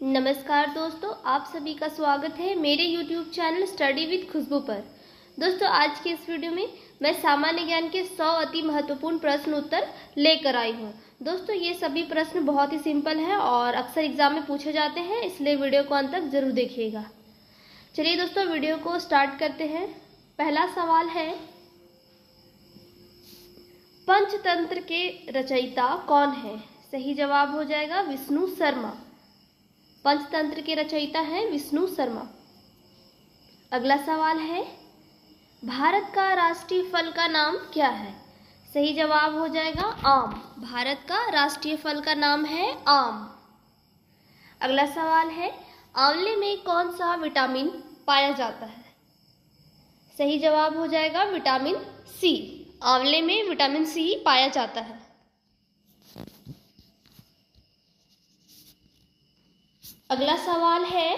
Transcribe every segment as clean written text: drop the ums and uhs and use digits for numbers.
नमस्कार दोस्तों, आप सभी का स्वागत है मेरे YouTube चैनल स्टडी विद खुशबू पर। दोस्तों, आज के इस वीडियो में मैं सामान्य ज्ञान के 100 अति महत्वपूर्ण प्रश्न उत्तर लेकर आई हूँ। दोस्तों, ये सभी प्रश्न बहुत ही सिंपल है और अक्सर एग्जाम में पूछे जाते हैं, इसलिए वीडियो को अंत तक जरूर देखिएगा। चलिए दोस्तों, वीडियो को स्टार्ट करते हैं। पहला सवाल है, पंचतंत्र के रचयिता कौन है? सही जवाब हो जाएगा विष्णु शर्मा। पंचतंत्र के रचयिता हैं विष्णु शर्मा। अगला सवाल है, भारत का राष्ट्रीय फल का नाम क्या है? सही जवाब हो जाएगा आम। भारत का राष्ट्रीय फल का नाम है आम। अगला सवाल है, आंवले में कौन सा विटामिन पाया जाता है? सही जवाब हो जाएगा विटामिन सी। आंवले में विटामिन सी पाया जाता है। अगला सवाल है,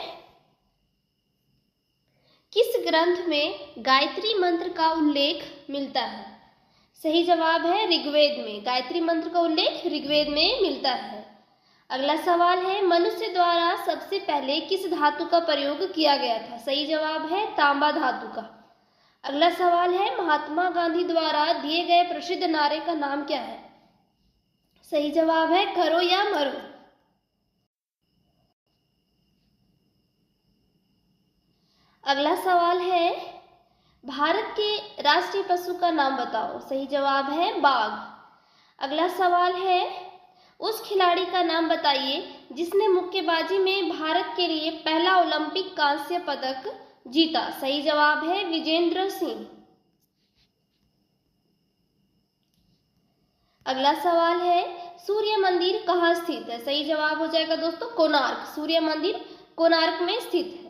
किस ग्रंथ में गायत्री मंत्र का उल्लेख मिलता है? सही जवाब है ऋग्वेद में। गायत्री मंत्र का उल्लेख ऋग्वेद में मिलता है। अगला सवाल है, मनुष्य द्वारा सबसे पहले किस धातु का प्रयोग किया गया था? सही जवाब है तांबा धातु का। अगला सवाल है, महात्मा गांधी द्वारा दिए गए प्रसिद्ध नारे का नाम क्या है? सही जवाब है करो या मरो। अगला सवाल है, भारत के राष्ट्रीय पशु का नाम बताओ। सही जवाब है बाघ। अगला सवाल है, उस खिलाड़ी का नाम बताइए जिसने मुक्केबाजी में भारत के लिए पहला ओलंपिक कांस्य पदक जीता। सही जवाब है विजेंद्र सिंह। अगला सवाल है, सूर्य मंदिर कहाँ स्थित है? सही जवाब हो जाएगा दोस्तों कोणार्क। सूर्य मंदिर कोणार्क में स्थित है।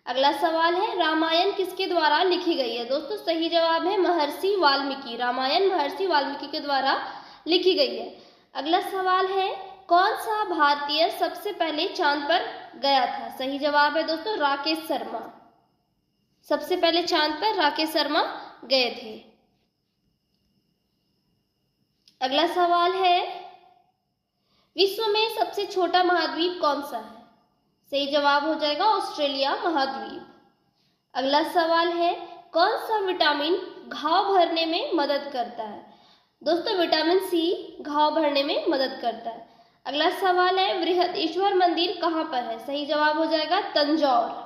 अगला सवाल है, रामायण किसके द्वारा लिखी गई है? दोस्तों, सही जवाब है महर्षि वाल्मीकि। रामायण महर्षि वाल्मीकि के द्वारा लिखी गई है। अगला सवाल है, कौन सा भारतीय सबसे पहले चांद पर गया था? सही जवाब है दोस्तों राकेश शर्मा। सबसे पहले चांद पर राकेश शर्मा गए थे। अगला सवाल है, विश्व में सबसे छोटा महाद्वीप कौन सा है? सही जवाब हो जाएगा ऑस्ट्रेलिया महाद्वीप। अगला सवाल है, कौन सा विटामिन घाव भरने में मदद करता है? दोस्तों, विटामिन सी घाव भरने में मदद करता है। अगला सवाल है, बृहदेश्वर मंदिर कहाँ पर है? सही जवाब हो जाएगा तंजौर।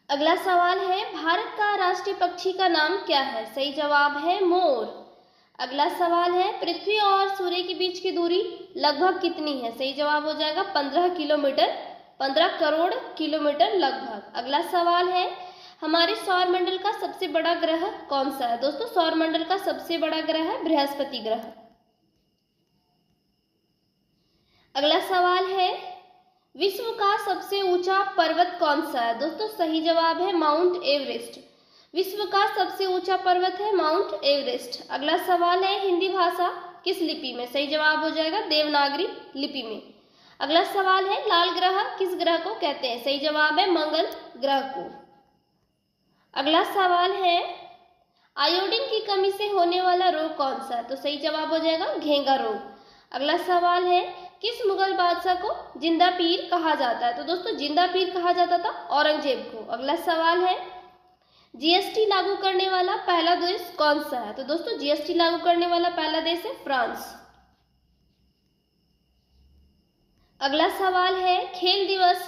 अगला सवाल है, भारत का राष्ट्रीय पक्षी का नाम क्या है? सही जवाब है मोर। अगला सवाल है, पृथ्वी और सूर्य के बीच की दूरी लगभग कितनी है? सही जवाब हो जाएगा 15 किलोमीटर, 15 करोड़ किलोमीटर लगभग। अगला सवाल है, हमारे सौरमंडल का सबसे बड़ा ग्रह कौन सा है? दोस्तों, सौरमंडल का सबसे बड़ा ग्रह है बृहस्पति ग्रह। अगला सवाल है, विश्व का सबसे ऊंचा पर्वत कौन सा है? दोस्तों, सही जवाब है माउंट एवरेस्ट। विश्व का सबसे ऊंचा पर्वत है माउंट एवरेस्ट। अगला सवाल है, हिंदी भाषा किस लिपि में? सही जवाब हो जाएगा देवनागरी लिपि में। अगला सवाल है, लाल ग्रह किस ग्रह को कहते हैं? सही जवाब है मंगल ग्रह को। अगला सवाल है, आयोडीन की कमी से होने वाला रोग कौन सा है? तो सही जवाब हो जाएगा घेंगा रोग। अगला सवाल है, किस मुगल बादशाह को जिंदा पीर कहा जाता है? तो दोस्तों, जिंदा पीर कहा जाता था औरंगजेब को। अगला सवाल है, जीएसटी लागू करने वाला पहला देश कौन सा है? तो दोस्तों, जीएसटी लागू करने वाला पहला देश है फ्रांस। अगला सवाल है, खेल दिवस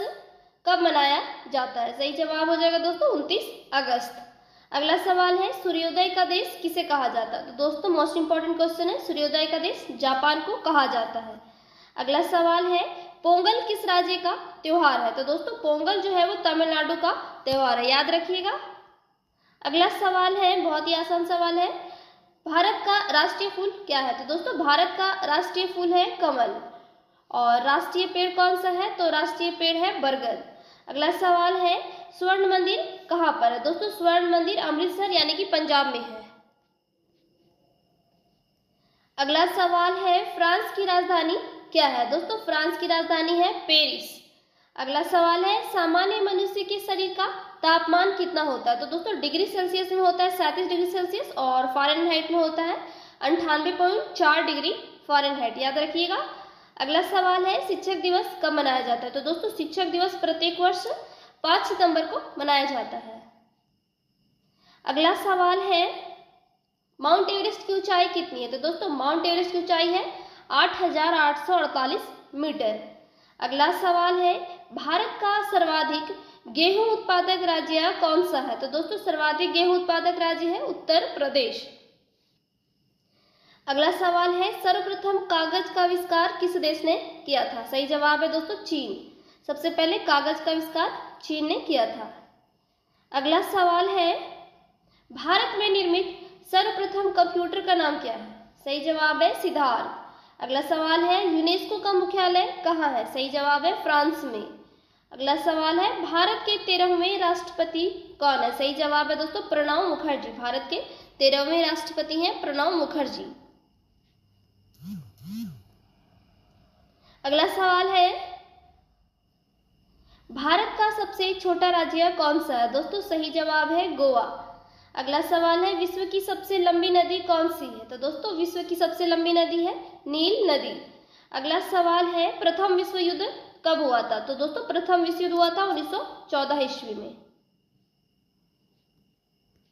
कब मनाया जाता है? सही जवाब हो जाएगा दोस्तों 29 अगस्त। अगला सवाल है, सूर्योदय का देश किसे कहा जाता है? तो दोस्तों, मोस्ट इंपॉर्टेंट क्वेश्चन है, सूर्योदय का देश जापान को कहा जाता है। अगला सवाल है, पोंगल किस राज्य का त्योहार है? तो दोस्तों, पोंगल जो है वो तमिलनाडु का त्योहार है, याद रखिएगा। अगला सवाल है, बहुत ही आसान सवाल है, भारत का राष्ट्रीय फूल क्या है? तो दोस्तों, भारत का राष्ट्रीय फूल है कमल। और राष्ट्रीय पेड़ कौन सा है? तो राष्ट्रीय पेड़ है बरगद। अगला सवाल है, स्वर्ण मंदिर कहाँ पर है? दोस्तों, स्वर्ण मंदिर अमृतसर यानी कि पंजाब में है। अगला सवाल है, फ्रांस की राजधानी क्या है? दोस्तों, फ्रांस की राजधानी है पेरिस। अगला सवाल है, सामान्य मनुष्य के शरीर का तापमान कितना होता है? तो दोस्तों, डिग्री सेल्सियस में होता है 37 डिग्री सेल्सियस और फ़ारेनहाइट में होता है 98.4 डिग्री फ़ारेनहाइट, याद रखिएगा। अगला सवाल है शिक्षक दिवस कब मनाया जाता है? तो दोस्तों शिक्षक दिवस प्रत्येक वर्ष 5 सितंबर को मनाया जाता है। अगला सवाल है माउंट एवरेस्ट की ऊंचाई कितनी है? तो दोस्तों माउंट एवरेस्ट की ऊंचाई है 8,848 मीटर। अगला सवाल है भारत का सर्वाधिक गेहूं उत्पादक राज्य कौन सा है? तो दोस्तों सर्वाधिक गेहूं उत्पादक राज्य है उत्तर प्रदेश। अगला सवाल है सर्वप्रथम कागज का आविष्कार किस देश ने किया था? सही जवाब है दोस्तों चीन। सबसे पहले कागज का आविष्कार चीन ने किया था। अगला सवाल है भारत में निर्मित सर्वप्रथम कंप्यूटर का नाम क्या है? सही जवाब है सिद्धार्थ। अगला सवाल है यूनेस्को का मुख्यालय कहाँ है? सही जवाब है फ्रांस में। अगला सवाल है भारत के 13वें राष्ट्रपति कौन है? सही जवाब है दोस्तों प्रणब मुखर्जी। भारत के 13वें राष्ट्रपति हैं प्रणब मुखर्जी। अगला सवाल है भारत का सबसे छोटा राज्य कौन सा है? दोस्तों सही जवाब है गोवा। अगला सवाल है विश्व की सबसे लंबी नदी कौन सी है? तो दोस्तों विश्व की सबसे लंबी नदी है नील नदी। अगला सवाल है प्रथम विश्व युद्ध कब हुआ था? तो दोस्तों प्रथम विश्व युद्ध हुआ था 1914 ईस्वी में।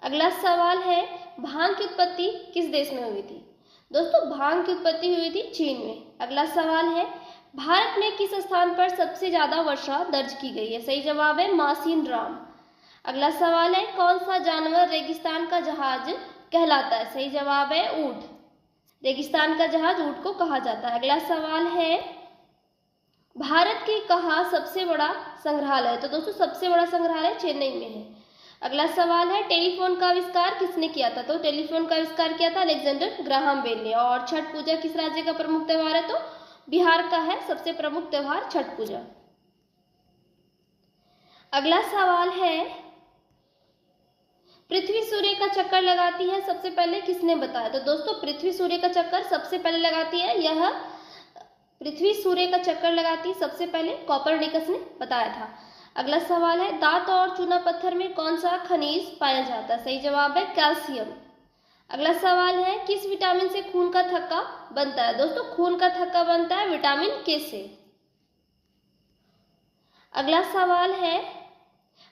अगला सवाल है भांग की उत्पत्ति किस देश में हुई थी? दोस्तों भांग की उत्पत्ति हुई थी चीन में। अगला सवाल है भारत में किस स्थान पर सबसे ज्यादा वर्षा दर्ज की गई है? सही जवाब है मासिन राम। अगला सवाल है कौन सा जानवर रेगिस्तान का जहाज कहलाता है? सही जवाब है ऊंट। रेगिस्तान का जहाज ऊंट को कहा जाता है। अगला सवाल है भारत के कहाँ सबसे बड़ा संग्रहालय? तो दोस्तों सबसे बड़ा संग्रहालय चेन्नई में है। अगला सवाल है टेलीफोन का आविष्कार किसने किया था? तो टेलीफोन का आविष्कार किया था अलेक्जेंडर ग्राहम बेल ने। और छठ पूजा किस राज्य का प्रमुख त्योहार है? तो बिहार का है सबसे प्रमुख त्योहार छठ पूजा। अगला सवाल है पृथ्वी सूर्य का चक्कर लगाती है सबसे पहले किसने बताया? तो दोस्तों पृथ्वी सूर्य का चक्कर सबसे पहले लगाती है यह पृथ्वी सूर्य का चक्कर लगाती है सबसे पहले कोपरनिकस ने बताया था। अगला सवाल है दांत और चूना पत्थर में कौन सा खनिज पाया जाता है? सही जवाब है कैल्शियम। अगला सवाल है किस विटामिन से खून का थक्का बनता है? दोस्तों खून का थक्का बनता है विटामिन के से। अगला सवाल है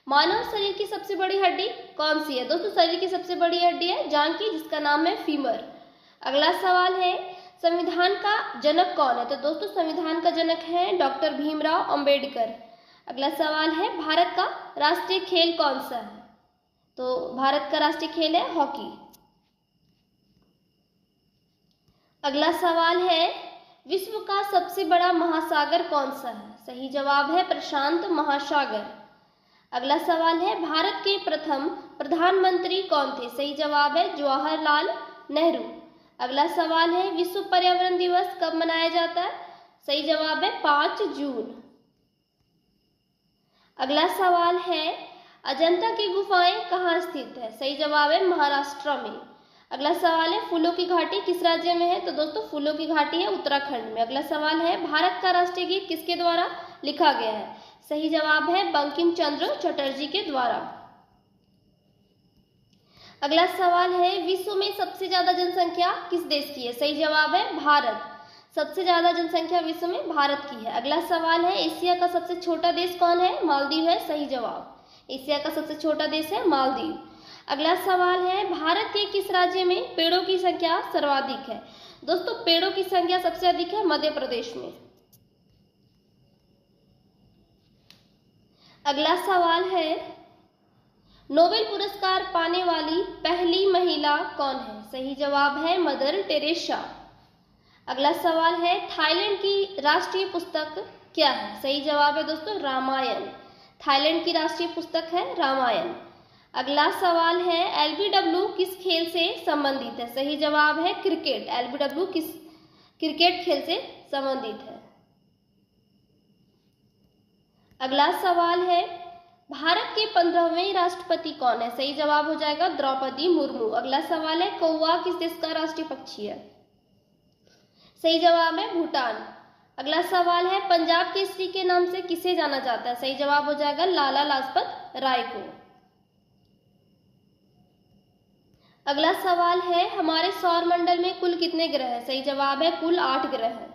मानव शरीर की सबसे बड़ी हड्डी कौन सी है? दोस्तों शरीर की सबसे बड़ी हड्डी है जांघ की जिसका नाम है फीमर। अगला सवाल है संविधान का जनक कौन है? तो दोस्तों संविधान का जनक है डॉक्टर भीमराव अंबेडकर। अगला सवाल है भारत का राष्ट्रीय खेल कौन सा है? तो भारत का राष्ट्रीय खेल है हॉकी। अगला सवाल है विश्व का सबसे बड़ा महासागर कौन सा है? सही जवाब है प्रशांत महासागर। अगला सवाल है भारत के प्रथम प्रधानमंत्री कौन थे? सही जवाब है जवाहरलाल नेहरू। अगला सवाल है विश्व पर्यावरण दिवस कब मनाया जाता है? सही जवाब है 5 जून। अगला सवाल है अजंता की गुफाएं कहाँ स्थित है? सही जवाब है महाराष्ट्र में। अगला सवाल है फूलों की घाटी किस राज्य में है? तो दोस्तों फूलों की घाटी है उत्तराखंड में। अगला सवाल है भारत का राष्ट्रीय गीत किसके द्वारा लिखा गया है? सही जवाब है बंकिम चंद्र चटर्जी के द्वारा। अगला सवाल है विश्व में सबसे ज्यादा जनसंख्या किस देश की है? सही जवाब है भारत। सबसे ज्यादा जनसंख्या विश्व में भारत की है। अगला सवाल है एशिया का सबसे छोटा देश कौन है? मालदीव है। सही जवाब एशिया का सबसे छोटा देश है मालदीव। अगला सवाल है भारत के किस राज्य में पेड़ों की संख्या सर्वाधिक है? दोस्तों पेड़ों की संख्या सबसे अधिक है मध्य प्रदेश में। अगला सवाल है नोबेल पुरस्कार पाने वाली पहली महिला कौन है? सही जवाब है मदर टेरेसा। अगला सवाल है थाईलैंड की राष्ट्रीय पुस्तक क्या है? सही जवाब है दोस्तों रामायण। थाईलैंड की राष्ट्रीय पुस्तक है रामायण। अगला सवाल है एलबीडब्ल्यू किस खेल से संबंधित है? सही जवाब है क्रिकेट। एलबीडब्ल्यू किस क्रिकेट खेल से संबंधित है। अगला सवाल है भारत के 15वें राष्ट्रपति कौन है? सही जवाब हो जाएगा द्रौपदी मुर्मू। अगला सवाल है कौवा किस देश का राष्ट्रीय पक्षी है? सही जवाब है भूटान। अगला सवाल है पंजाब केसरी के नाम से किसे जाना जाता है? सही जवाब हो जाएगा लाला लाजपत राय को। अगला सवाल है, हमारे सौर मंडल में कुल कितने ग्रह हैं? सही जवाब है कुल 8 ग्रह हैं।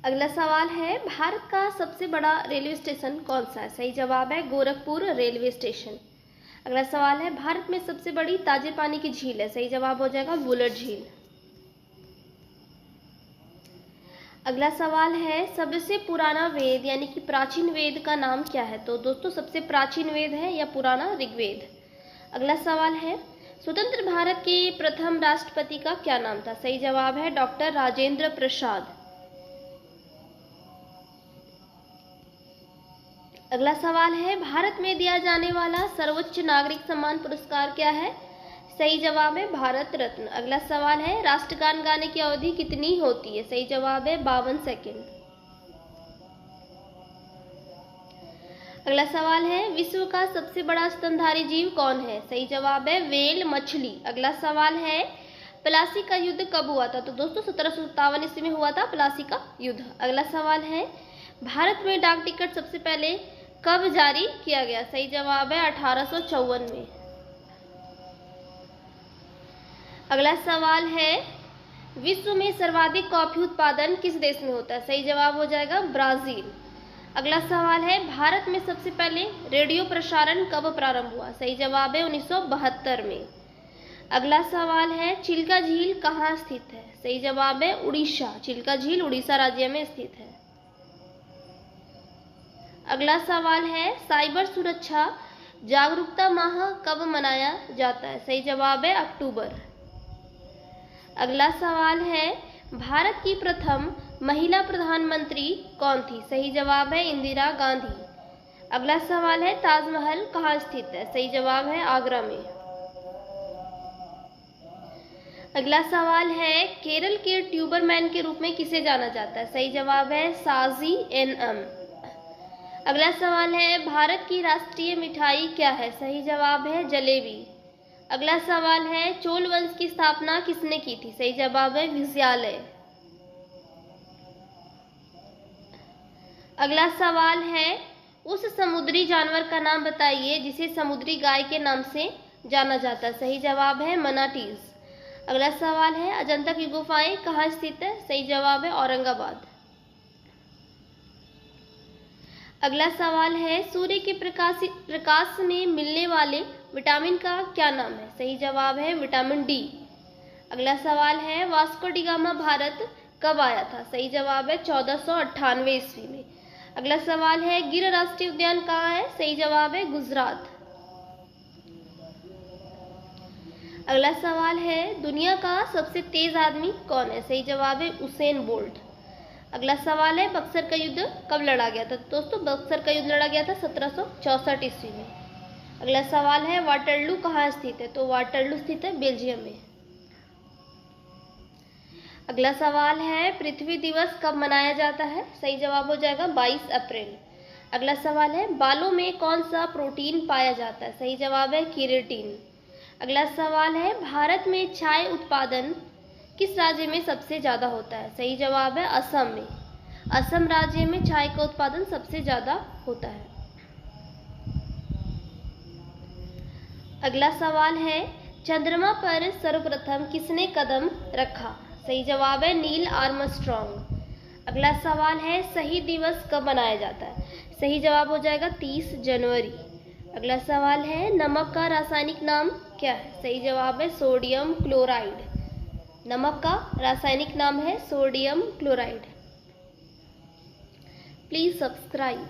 अगला सवाल है, भारत का सबसे बड़ा रेलवे स्टेशन कौन सा है? सही जवाब है गोरखपुर रेलवे स्टेशन। अगला सवाल है, भारत में सबसे बड़ी ताजे पानी की झील है? सही जवाब हो जाएगा बुलर झील। अगला सवाल है, सबसे पुराना वेद यानी कि प्राचीन वेद का नाम क्या है? तो दोस्तों सबसे प्राचीन वेद है या पुराना ऋग्वेद। अगला सवाल है, स्वतंत्र भारत के प्रथम राष्ट्रपति का क्या नाम था? सही जवाब है डॉक्टर राजेंद्र प्रसाद। अगला सवाल है, भारत में दिया जाने वाला सर्वोच्च नागरिक सम्मान पुरस्कार क्या है? सही जवाब है भारत रत्न। अगला सवाल है, राष्ट्रगान गाने की अवधि कितनी होती है? सही जवाब है 52 सेकंड। अगला सवाल है, विश्व का सबसे बड़ा स्तनधारी जीव कौन है? सही जवाब है व्हेल मछली। अगला सवाल है, प्लासी का युद्ध कब हुआ था? तो दोस्तों 1757 ईस्वी में हुआ था प्लासी का युद्ध। अगला सवाल है, भारत में डाक टिकट सबसे पहले कब जारी किया गया? सही जवाब है 1854 में। अगला सवाल है, विश्व में सर्वाधिक कॉफी उत्पादन किस देश में होता है? सही जवाब हो जाएगा ब्राजील। अगला सवाल है, भारत में सबसे पहले रेडियो प्रसारण कब प्रारंभ हुआ? सही जवाब है 1972 में। अगला सवाल है, चिल्का झील कहाँ स्थित है? सही जवाब है उड़ीसा। चिल्का झील उड़ीसा राज्य में स्थित है। अगला सवाल है, साइबर सुरक्षा जागरूकता माह कब मनाया जाता है? सही जवाब है अक्टूबर। अगला सवाल है, भारत की प्रथम महिला प्रधानमंत्री कौन थी? सही जवाब है इंदिरा गांधी। अगला सवाल है, ताजमहल कहाँ स्थित है? सही जवाब है आगरा में। अगला सवाल है, केरल के ट्यूबरमैन के रूप में किसे जाना जाता है? सही जवाब है साजी एनएम। अगला सवाल है, भारत की राष्ट्रीय मिठाई क्या है? सही जवाब है जलेबी। अगला सवाल है, चोल वंश की स्थापना किसने की थी? सही जवाब है विजयालय। अगला सवाल है, उस समुद्री जानवर का नाम बताइए जिसे समुद्री गाय के नाम से जाना जाता है। सही जवाब है मनाटीज। अगला सवाल है, अजंता की गुफाएं कहाँ स्थित है? सही जवाब है औरंगाबाद। अगला सवाल है, सूर्य के प्रकाश में मिलने वाले विटामिन का क्या नाम है? सही जवाब है विटामिन डी। अगला सवाल है, वास्को डी गामा भारत कब आया था? सही जवाब है 1498 ईस्वी में। अगला सवाल है, गिर राष्ट्रीय उद्यान कहाँ है? सही जवाब है गुजरात। अगला सवाल है, दुनिया का सबसे तेज आदमी कौन है? सही जवाब है उसेन बोल्ट। अगला सवाल है, बक्सर का युद्ध कब लड़ा गया था? दोस्तों बक्सर का युद्ध लड़ा गया था 1764 ईस्वी में। अगला सवाल है, वाटरलू कहाँ स्थित है? तो वाटरलू स्थित है बेल्जियम में। अगला सवाल है, पृथ्वी दिवस कब मनाया जाता है? सही जवाब हो जाएगा 22 अप्रैल। अगला सवाल है, बालों में कौन सा प्रोटीन पाया जाता है? सही जवाब है केराटिन। अगला सवाल है, भारत में चाय उत्पादन किस राज्य में सबसे ज्यादा होता है? सही जवाब है असम में। असम राज्य में चाय का उत्पादन सबसे ज्यादा होता है। अगला सवाल है, चंद्रमा पर सर्वप्रथम किसने कदम रखा? सही जवाब है नील आर्मस्ट्रॉन्ग। अगला सवाल है, शहीद दिवस कब मनाया जाता है? सही जवाब हो जाएगा 30 जनवरी। अगला सवाल है, नमक का रासायनिक नाम क्या है? सही जवाब है सोडियम क्लोराइड। नमक का रासायनिक नाम है सोडियम क्लोराइड। Please subscribe.